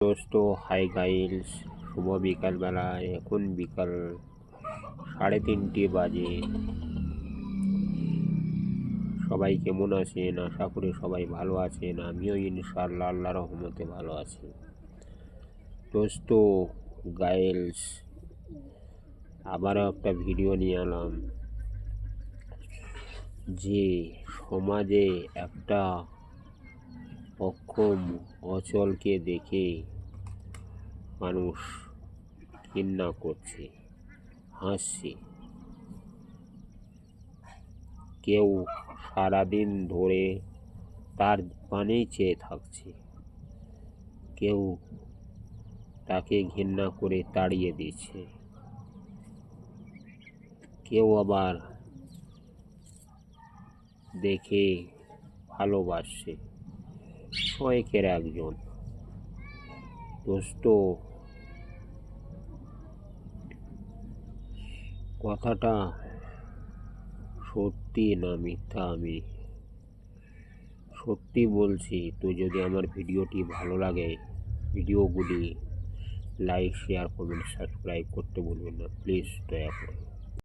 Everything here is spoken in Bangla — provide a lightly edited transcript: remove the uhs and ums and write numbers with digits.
दोस्तों हाय गाइस, শুভ বিকালবেলা। এখন বিকাল 3:30 বাজে। সবাই কেমন আছেন? আশা করি সবাই ভালো আছেন। আমিও ইনশাআল্লাহ আল্লাহর রহমতে ভালো আছি। দোস্তো গাইস, আবারও একটা ভিডিও নিয়ে এলাম যে সমাজে একটা অক্ষম অচলকে দেখে মানুষ ঘৃণা করছে, হাসছে। কেউ সারাদিন ধরে তার পানেই চেয়ে থাকছে, কেউ তাকে ঘৃণা করে তাড়িয়ে দিচ্ছে, কেউ আবার দেখে ভালোবাসছে। ছয়েকের একজন। দোস্ত, কথাটা সত্যি না মিথ্যা আমি সত্যি বলছি। তো যদি আমার ভিডিওটি ভালো লাগে, ভিডিওগুলি লাইক, শেয়ার, কমেন্ট, সাবস্ক্রাইব করতে ভুলবেন না প্লিজ, দয়া করে।